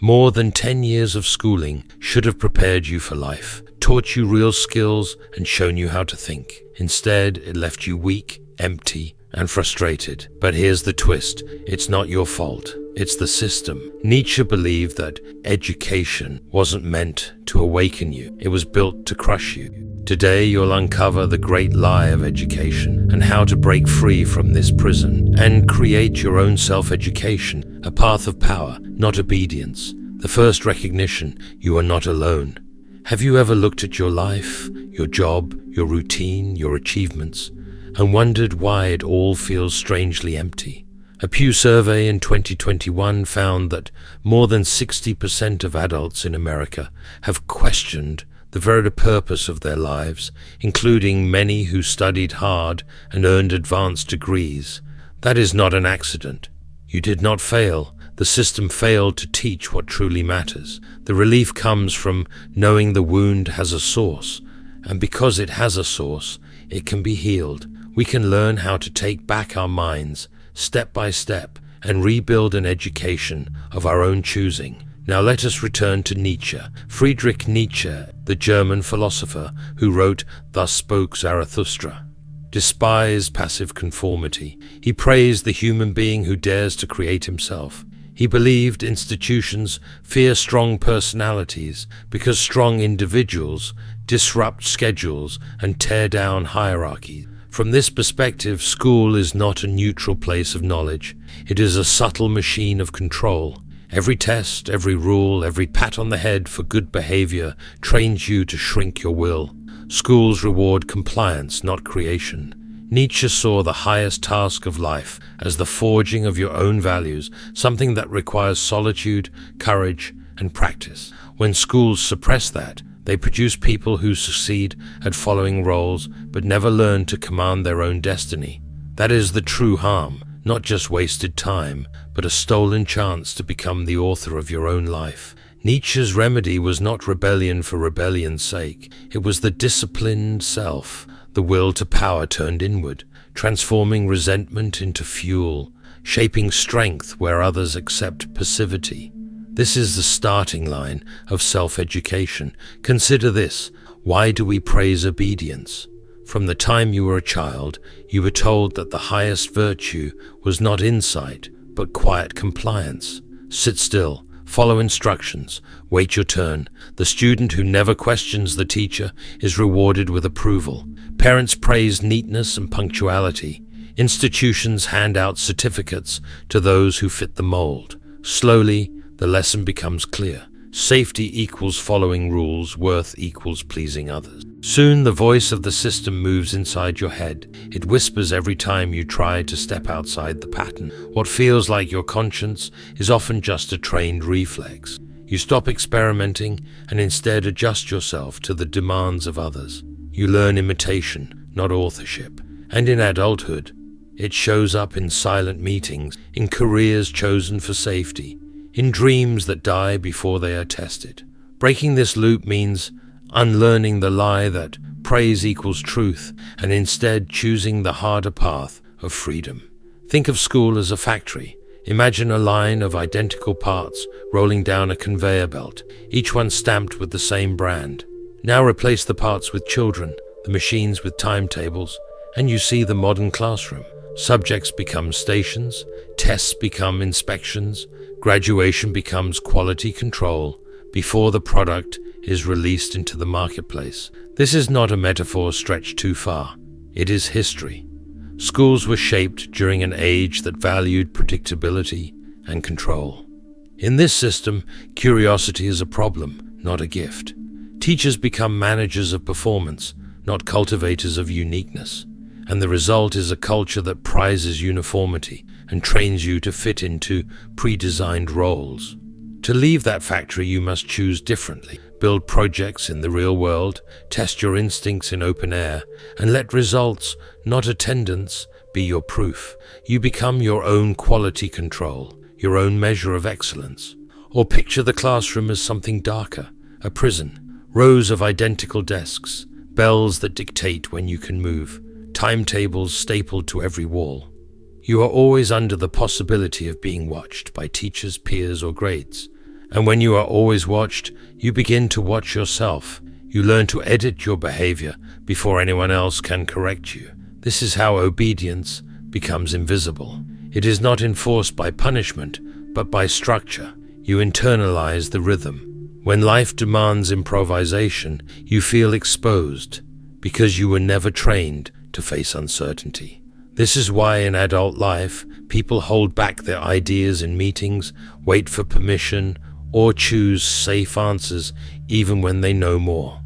More than 10 years of schooling should have prepared you for life, taught you real skills, and shown you how to think. Instead, it left you weak, empty, and frustrated. But here's the twist. It's not your fault. It's the system. Nietzsche believed that education wasn't meant to awaken you. It was built to crush you. Today, you'll uncover the great lie of education and how to break free from this prison and create your own self-education, a path of power, not obedience. The first recognition, you are not alone. Have you ever looked at your life, your job, your routine, your achievements, and wondered why it all feels strangely empty? A Pew survey in 2021 found that more than 60% of adults in America have questioned the very purpose of their lives, including many who studied hard and earned advanced degrees. That is not an accident. You did not fail. The system failed to teach what truly matters. The relief comes from knowing the wound has a source, and because it has a source, it can be healed. We can learn how to take back our minds, step by step, and rebuild an education of our own choosing. Now let us return to Nietzsche. Friedrich Nietzsche, the German philosopher who wrote "Thus Spoke Zarathustra," despised passive conformity. He praised the human being who dares to create himself. He believed institutions fear strong personalities because strong individuals disrupt schedules and tear down hierarchies. From this perspective, school is not a neutral place of knowledge. It is a subtle machine of control. Every test, every rule, every pat on the head for good behavior trains you to shrink your will. Schools reward compliance, not creation. Nietzsche saw the highest task of life as the forging of your own values, something that requires solitude, courage, and practice. When schools suppress that, they produce people who succeed at following roles but never learn to command their own destiny. That is the true harm, not just wasted time, but a stolen chance to become the author of your own life. Nietzsche's remedy was not rebellion for rebellion's sake. It was the disciplined self, the will to power turned inward, transforming resentment into fuel, shaping strength where others accept passivity. This is the starting line of self-education. Consider this. Why do we praise obedience? From the time you were a child, you were told that the highest virtue was not insight, but quiet compliance. Sit still, follow instructions, wait your turn. The student who never questions the teacher is rewarded with approval. Parents praise neatness and punctuality. Institutions hand out certificates to those who fit the mold. Slowly, the lesson becomes clear. Safety equals following rules, worth equals pleasing others. Soon the voice of the system moves inside your head. It whispers every time you try to step outside the pattern. What feels like your conscience is often just a trained reflex. You stop experimenting and instead adjust yourself to the demands of others. You learn imitation, not authorship. And in adulthood, it shows up in silent meetings, in careers chosen for safety, in dreams that die before they are tested. Breaking this loop means unlearning the lie that praise equals truth and instead choosing the harder path of freedom. Think of school as a factory. Imagine a line of identical parts rolling down a conveyor belt, each one stamped with the same brand. Now replace the parts with children, the machines with timetables, and you see the modern classroom. Subjects become stations, tests become inspections, graduation becomes quality control before the product is released into the marketplace. This is not a metaphor stretched too far. It is history. Schools were shaped during an age that valued predictability and control. In this system, curiosity is a problem, not a gift. Teachers become managers of performance, not cultivators of uniqueness. And the result is a culture that prizes uniformity and trains you to fit into pre-designed roles. To leave that factory, you must choose differently. Build projects in the real world, test your instincts in open air, and let results, not attendance, be your proof. You become your own quality control, your own measure of excellence. Or picture the classroom as something darker, a prison. Rows of identical desks, bells that dictate when you can move, timetables stapled to every wall. You are always under the possibility of being watched by teachers, peers, or grades. And when you are always watched, you begin to watch yourself. You learn to edit your behavior before anyone else can correct you. This is how obedience becomes invisible. It is not enforced by punishment, but by structure. You internalize the rhythm. When life demands improvisation, you feel exposed because you were never trained to face uncertainty. This is why in adult life, people hold back their ideas in meetings, wait for permission, or choose safe answers even when they know more.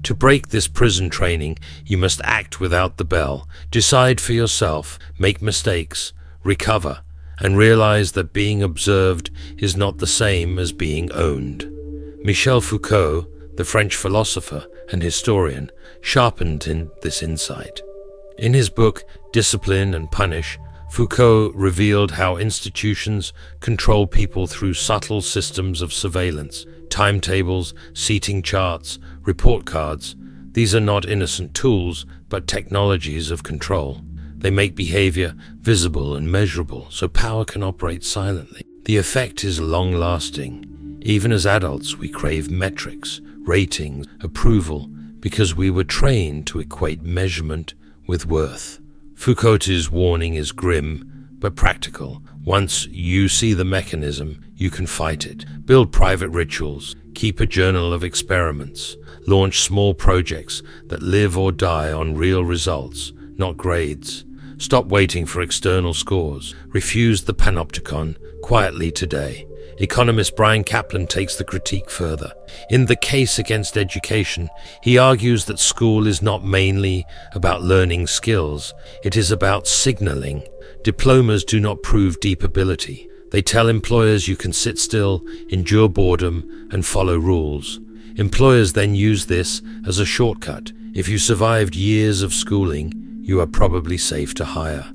To break this prison training, you must act without the bell, decide for yourself, make mistakes, recover, and realize that being observed is not the same as being owned. Michel Foucault, the French philosopher and historian, sharpened in this insight. In his book, Discipline and Punish, Foucault revealed how institutions control people through subtle systems of surveillance, timetables, seating charts, report cards. These are not innocent tools, but technologies of control. They make behavior visible and measurable, so power can operate silently. The effect is long-lasting. Even as adults, we crave metrics, ratings, approval, because we were trained to equate measurement with worth. Foucault's warning is grim, but practical. Once you see the mechanism, you can fight it. Build private rituals, keep a journal of experiments, launch small projects that live or die on real results, not grades. Stop waiting for external scores. Refuse the panopticon quietly today. Economist Bryan Caplan takes the critique further. In The Case Against Education, he argues that school is not mainly about learning skills, it is about signaling. Diplomas do not prove deep ability. They tell employers you can sit still, endure boredom, and follow rules. Employers then use this as a shortcut. If you survived years of schooling, you are probably safe to hire.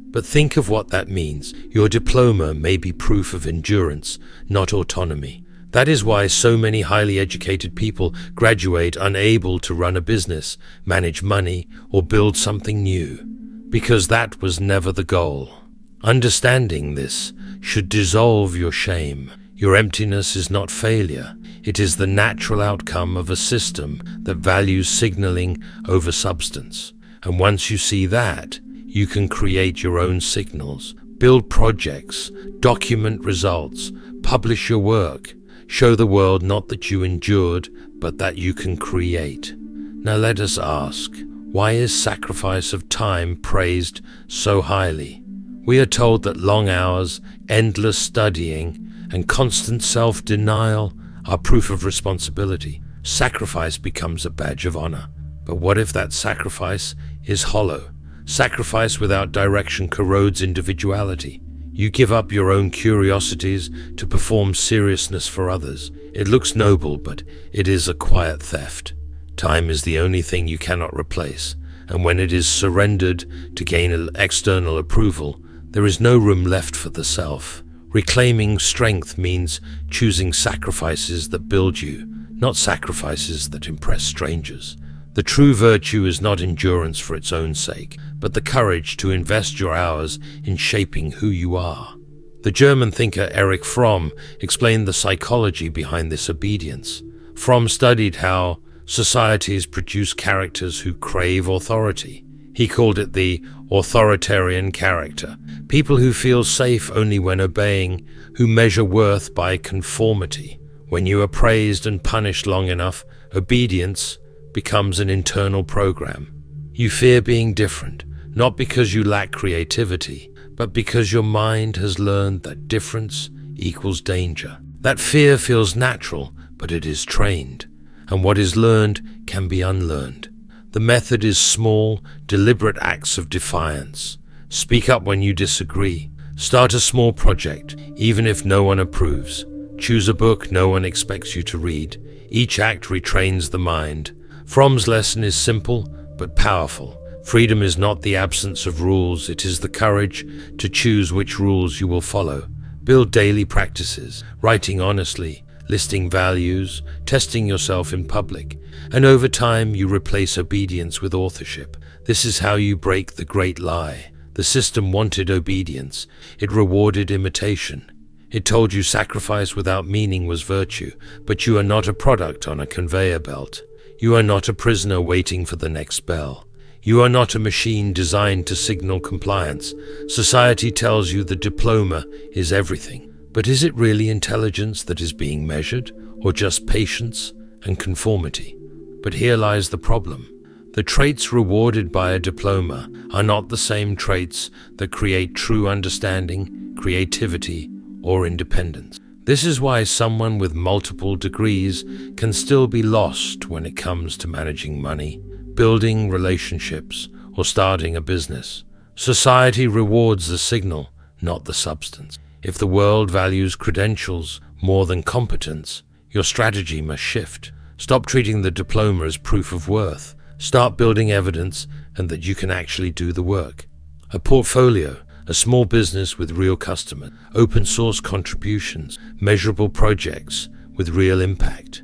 But think of what that means. Your diploma may be proof of endurance, not autonomy. That is why so many highly educated people graduate unable to run a business, manage money, or build something new, because that was never the goal. Understanding this should dissolve your shame. Your emptiness is not failure. It is the natural outcome of a system that values signaling over substance. And once you see that, you can create your own signals, build projects, document results, publish your work, show the world not that you endured, but that you can create. Now let us ask, why is sacrifice of time praised so highly? We are told that long hours, endless studying, and constant self-denial are proof of responsibility. Sacrifice becomes a badge of honor. But what if that sacrifice is hollow? Sacrifice without direction corrodes individuality. You give up your own curiosities to perform seriousness for others. It looks noble, but it is a quiet theft. Time is the only thing you cannot replace, and when it is surrendered to gain external approval, there is no room left for the self. Reclaiming strength means choosing sacrifices that build you, not sacrifices that impress strangers. The true virtue is not endurance for its own sake, but the courage to invest your hours in shaping who you are. The German thinker Erich Fromm explained the psychology behind this obedience. Fromm studied how societies produce characters who crave authority. He called it the authoritarian character. People who feel safe only when obeying, who measure worth by conformity. When you are praised and punished long enough, obedience becomes an internal program. You fear being different, not because you lack creativity, but because your mind has learned that difference equals danger. That fear feels natural, but it is trained, and what is learned can be unlearned. The method is small, deliberate acts of defiance. Speak up when you disagree. Start a small project, even if no one approves. Choose a book no one expects you to read. Each act retrains the mind. Fromm's lesson is simple but powerful. Freedom is not the absence of rules, it is the courage to choose which rules you will follow. Build daily practices, writing honestly, listing values, testing yourself in public, and over time you replace obedience with authorship. This is how you break the great lie. The system wanted obedience, it rewarded imitation. It told you sacrifice without meaning was virtue, but you are not a product on a conveyor belt. You are not a prisoner waiting for the next bell. You are not a machine designed to signal compliance. Society tells you the diploma is everything. But is it really intelligence that is being measured, or just patience and conformity? But here lies the problem. The traits rewarded by a diploma are not the same traits that create true understanding, creativity, or independence. This is why someone with multiple degrees can still be lost when it comes to managing money, building relationships, or starting a business. Society rewards the signal, not the substance. If the world values credentials more than competence, your strategy must shift. Stop treating the diploma as proof of worth. Start building evidence and that you can actually do the work. A portfolio, a small business with real customers, open source contributions, measurable projects with real impact.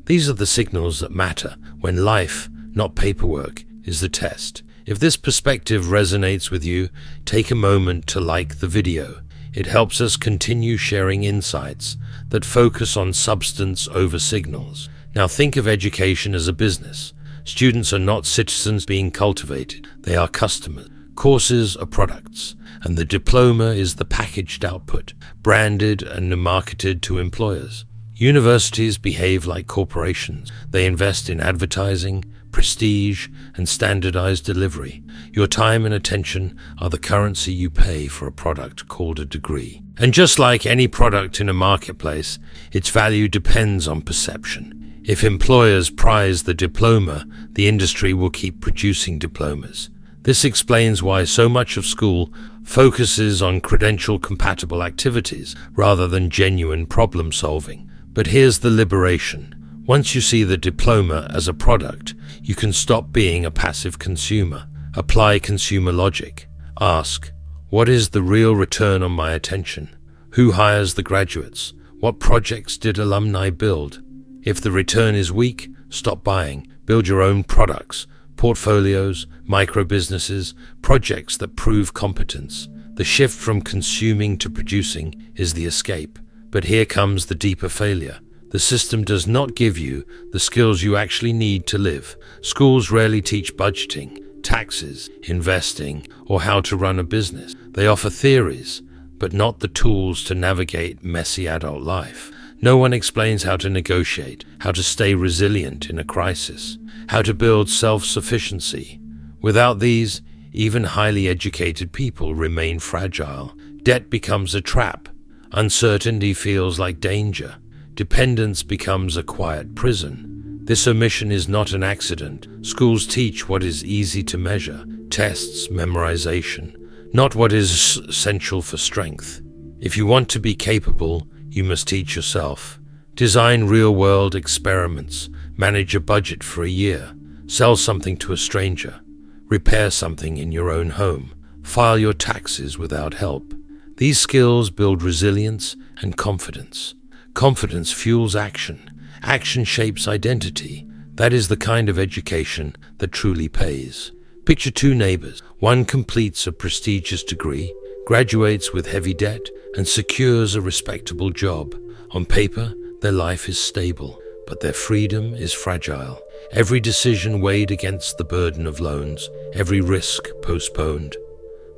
These are the signals that matter when life, not paperwork, is the test. If this perspective resonates with you, take a moment to like the video. It helps us continue sharing insights that focus on substance over signals. Now think of education as a business. Students are not citizens being cultivated, they are customers. Courses are products, and the diploma is the packaged output, branded and marketed to employers. Universities behave like corporations. They invest in advertising, prestige, and standardized delivery. Your time and attention are the currency you pay for a product called a degree. And just like any product in a marketplace, its value depends on perception. If employers prize the diploma, the industry will keep producing diplomas. This explains why so much of school focuses on credential-compatible activities rather than genuine problem-solving. But here's the liberation. Once you see the diploma as a product, you can stop being a passive consumer. Apply consumer logic. Ask, what is the real return on my attention? Who hires the graduates? What projects did alumni build? If the return is weak, stop buying. Build your own products, portfolios, micro-businesses, projects that prove competence. The shift from consuming to producing is the escape. But here comes the deeper failure. The system does not give you the skills you actually need to live. Schools rarely teach budgeting, taxes, investing, or how to run a business. They offer theories, but not the tools to navigate messy adult life. No one explains how to negotiate, how to stay resilient in a crisis, how to build self-sufficiency. Without these, even highly educated people remain fragile. Debt becomes a trap. Uncertainty feels like danger. Dependence becomes a quiet prison. This omission is not an accident. Schools teach what is easy to measure, tests, memorization, not what is essential for strength. If you want to be capable, you must teach yourself. Design real-world experiments, manage a budget for a year, sell something to a stranger, repair something in your own home, file your taxes without help. These skills build resilience and confidence. Confidence fuels action. Action shapes identity. That is the kind of education that truly pays. Picture two neighbors. One completes a prestigious degree, graduates with heavy debt, and secures a respectable job. On paper, their life is stable, but their freedom is fragile. Every decision weighed against the burden of loans, every risk postponed.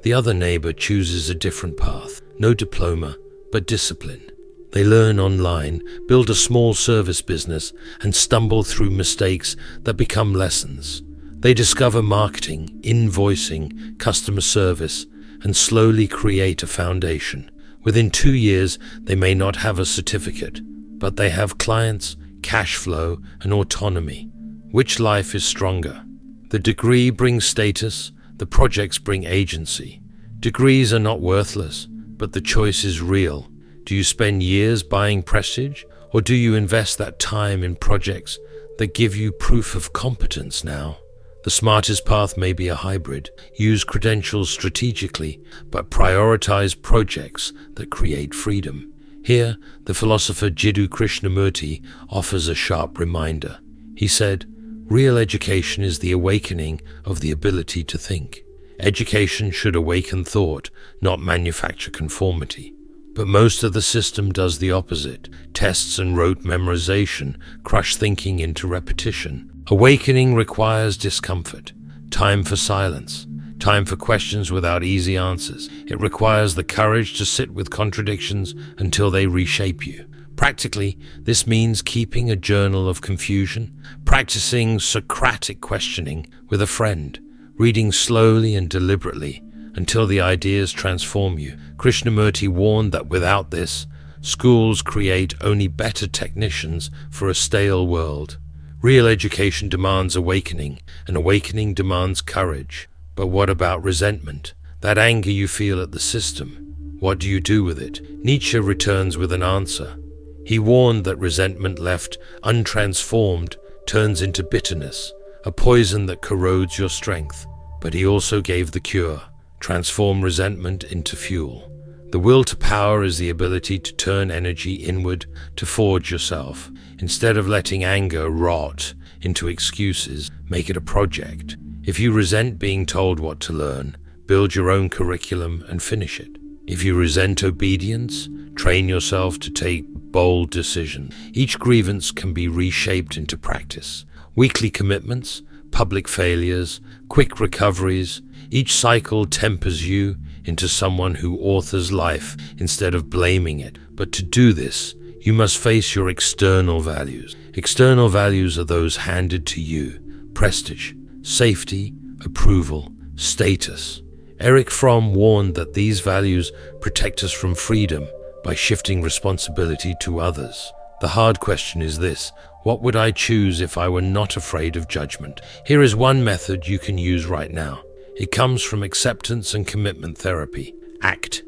The other neighbor chooses a different path. No diploma, but discipline. They learn online, build a small service business, and stumble through mistakes that become lessons. They discover marketing, invoicing, customer service, and slowly create a foundation. Within 2 years, they may not have a certificate, but they have clients, cash flow, and autonomy. Which life is stronger? The degree brings status, the projects bring agency. Degrees are not worthless, but the choice is real. Do you spend years buying prestige, or do you invest that time in projects that give you proof of competence now? The smartest path may be a hybrid. Use credentials strategically, but prioritize projects that create freedom. Here, the philosopher Jiddu Krishnamurti offers a sharp reminder. He said, "Real education is the awakening of the ability to think. Education should awaken thought, not manufacture conformity." But most of the system does the opposite. Tests and rote memorization crush thinking into repetition. Awakening requires discomfort, time for silence, time for questions without easy answers. It requires the courage to sit with contradictions until they reshape you. Practically, this means keeping a journal of confusion, practicing Socratic questioning with a friend, reading slowly and deliberately until the ideas transform you. Krishnamurti warned that without this, schools create only better technicians for a stale world. Real education demands awakening, and awakening demands courage. But what about resentment? That anger you feel at the system. What do you do with it? Nietzsche returns with an answer. He warned that resentment left untransformed turns into bitterness, a poison that corrodes your strength. But he also gave the cure. Transform resentment into fuel. The will to power is the ability to turn energy inward to forge yourself. Instead of letting anger rot into excuses, make it a project. If you resent being told what to learn, build your own curriculum and finish it. If you resent obedience, train yourself to take bold decisions. Each grievance can be reshaped into practice. Weekly commitments, public failures, quick recoveries, each cycle tempers you into someone who authors life instead of blaming it. But to do this, you must face your external values. External values are those handed to you: prestige, safety, approval, status. Erich Fromm warned that these values protect us from freedom by shifting responsibility to others. The hard question is this: what would I choose if I were not afraid of judgment? Here is one method you can use right now. It comes from acceptance and commitment therapy. ACT.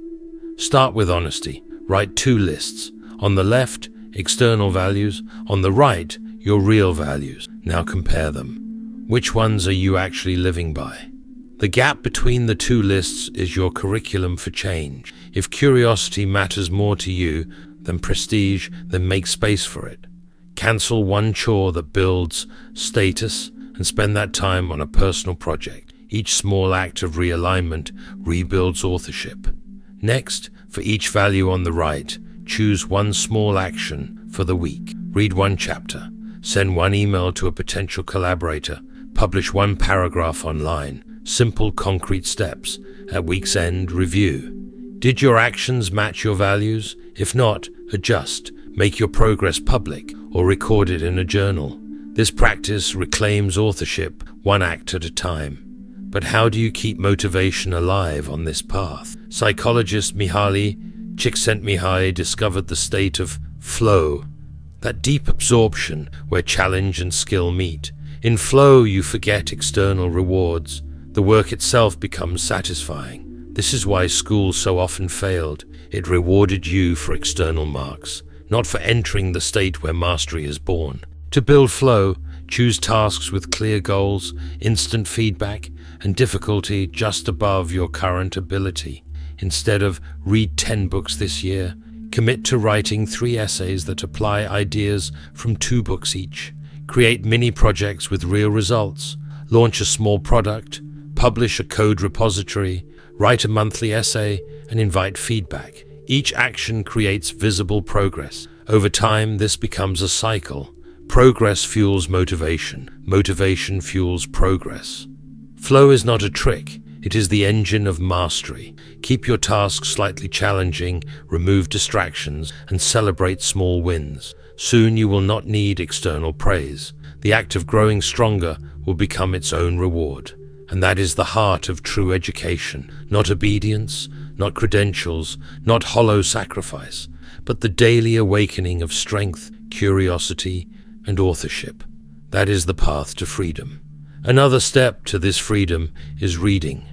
Start with honesty. Write 2 lists. On the left, external values. On the right, your real values. Now compare them. Which ones are you actually living by? The gap between the 2 lists is your curriculum for change. If curiosity matters more to you than prestige, then make space for it. Cancel one chore that builds status and spend that time on a personal project. Each small act of realignment rebuilds authorship. Next, for each value on the right, choose one small action for the week. Read 1 chapter, send 1 email to a potential collaborator, publish 1 paragraph online. Simple, concrete steps. At week's end, review. Did your actions match your values? If not, adjust. Make your progress public or record it in a journal. This practice reclaims authorship 1 act at a time. But how do you keep motivation alive on this path? Psychologist Mihaly Csikszentmihalyi discovered the state of flow, that deep absorption where challenge and skill meet. In flow, you forget external rewards. The work itself becomes satisfying. This is why school so often failed. It rewarded you for external marks, not for entering the state where mastery is born. To build flow, choose tasks with clear goals, instant feedback, and difficulty just above your current ability. Instead of read 10 books this year, commit to writing 3 essays that apply ideas from 2 books each. Create mini projects with real results. Launch a small product. Publish a code repository. Write a monthly essay and invite feedback. Each action creates visible progress. Over time, this becomes a cycle. Progress fuels motivation. Motivation fuels progress. Flow is not a trick. It is the engine of mastery. Keep your tasks slightly challenging, remove distractions, and celebrate small wins. Soon you will not need external praise. The act of growing stronger will become its own reward. And that is the heart of true education. Not obedience, not credentials, not hollow sacrifice, but the daily awakening of strength, curiosity, and authorship. That is the path to freedom. Another step to this freedom is reading.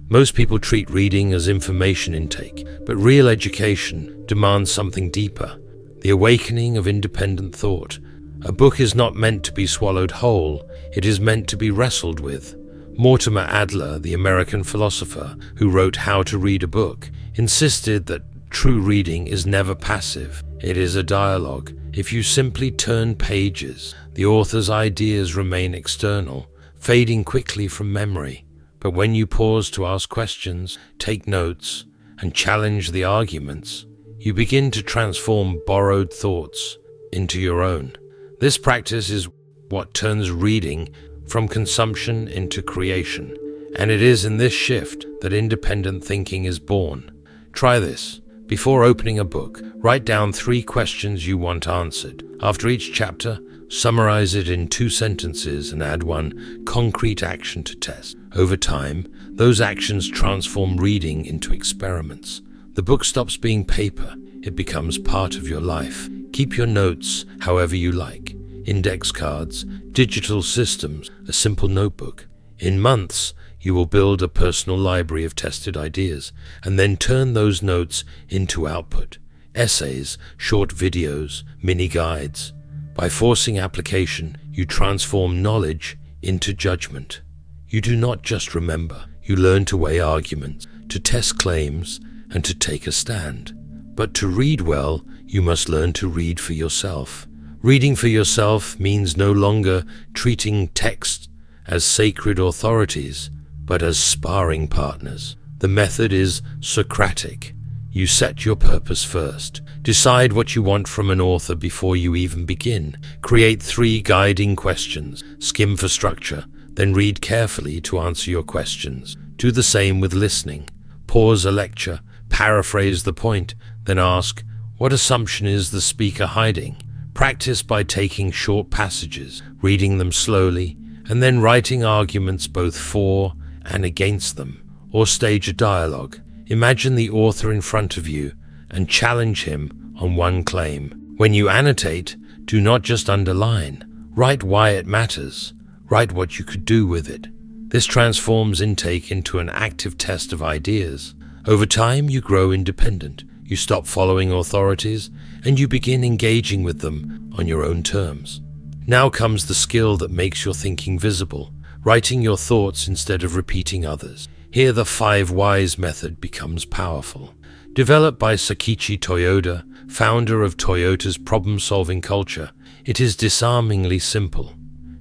Most people treat reading as information intake, but real education demands something deeper: the awakening of independent thought. A book is not meant to be swallowed whole, it is meant to be wrestled with. Mortimer Adler, the American philosopher who wrote How to Read a Book, insisted that true reading is never passive. It is a dialogue. If you simply turn pages, the author's ideas remain external, fading quickly from memory. But when you pause to ask questions, take notes, and challenge the arguments, you begin to transform borrowed thoughts into your own. This practice is what turns reading from consumption into creation, and it is in this shift that independent thinking is born. Try this. Before opening a book, write down 3 questions you want answered. After each chapter, summarize it in 2 sentences and add 1 concrete action to test. Over time, those actions transform reading into experiments. The book stops being paper, it becomes part of your life. Keep your notes however you like. Index cards, digital systems, a simple notebook. In months, you will build a personal library of tested ideas, and then turn those notes into output. Essays, short videos, mini guides. By forcing application, you transform knowledge into judgment. You do not just remember, you learn to weigh arguments, to test claims, and to take a stand. But to read well, you must learn to read for yourself. Reading for yourself means no longer treating texts as sacred authorities, but as sparring partners. The method is Socratic. You set your purpose first. Decide what you want from an author before you even begin. Create 3 guiding questions. Skim for structure, then read carefully to answer your questions. Do the same with listening. Pause a lecture, paraphrase the point, then ask, what assumption is the speaker hiding? Practice by taking short passages, reading them slowly, and then writing arguments both for and against them, or stage a dialogue. Imagine the author in front of you and challenge him on one claim. When you annotate, do not just underline. Write why it matters. Write what you could do with it. This transforms intake into an active test of ideas. Over time, you grow independent. You stop following authorities, and you begin engaging with them on your own terms. Now comes the skill that makes your thinking visible, writing your thoughts instead of repeating others. Here the 5 whys method becomes powerful. Developed by Sakichi Toyoda, founder of Toyota's problem-solving culture, it is disarmingly simple.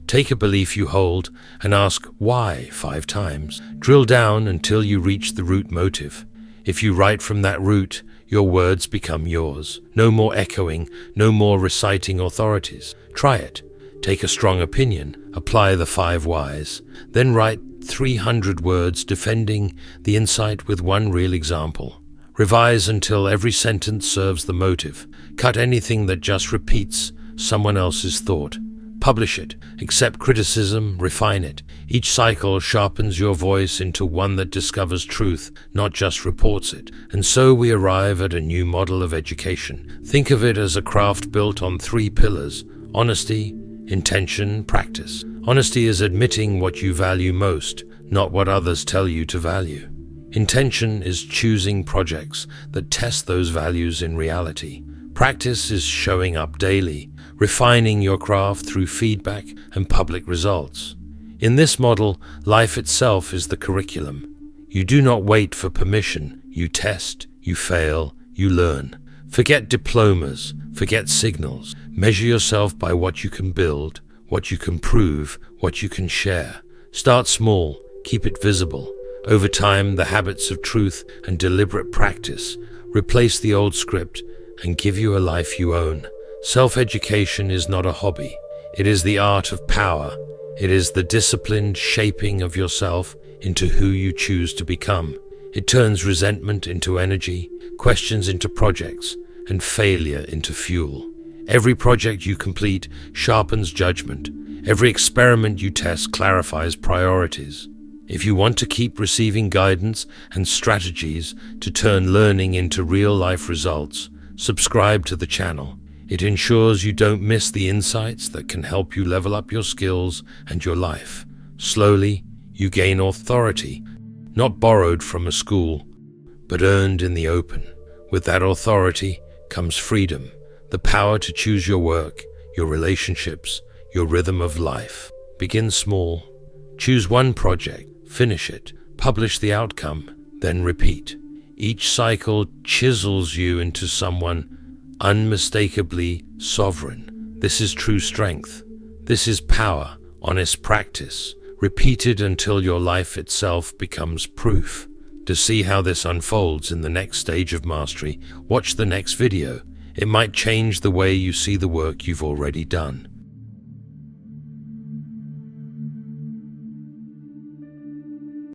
Take a belief you hold and ask why 5 times. Drill down until you reach the root motive. If you write from that root, your words become yours. No more echoing, no more reciting authorities. Try it. Take a strong opinion, apply the 5 whys, then write 300 words defending the insight with 1 real example. Revise until every sentence serves the motive. Cut anything that just repeats someone else's thought. Publish it. Accept criticism, refine it. Each cycle sharpens your voice into one that discovers truth, not just reports it. And so we arrive at a new model of education. Think of it as a craft built on 3 pillars: honesty, intention, practice. Honesty is admitting what you value most, not what others tell you to value. Intention is choosing projects that test those values in reality. Practice is showing up daily, refining your craft through feedback and public results. In this model, life itself is the curriculum. You do not wait for permission. You test, you fail, you learn. Forget diplomas, forget signals. Measure yourself by what you can build, what you can prove, what you can share. Start small, keep it visible. Over time, the habits of truth and deliberate practice replace the old script and give you a life you own. Self-education is not a hobby. It is the art of power. It is the disciplined shaping of yourself into who you choose to become. It turns resentment into energy, questions into projects, and failure into fuel. Every project you complete sharpens judgment. Every experiment you test clarifies priorities. If you want to keep receiving guidance and strategies to turn learning into real-life results, subscribe to the channel. It ensures you don't miss the insights that can help you level up your skills and your life. Slowly, you gain authority, not borrowed from a school, but earned in the open. With that authority comes freedom, the power to choose your work, your relationships, your rhythm of life. Begin small. Choose one project, finish it, publish the outcome, then repeat. Each cycle chisels you into someone unmistakably sovereign. This is true strength. This is power, honest practice, repeated until your life itself becomes proof. To see how this unfolds in the next stage of mastery, watch the next video. It might change the way you see the work you've already done.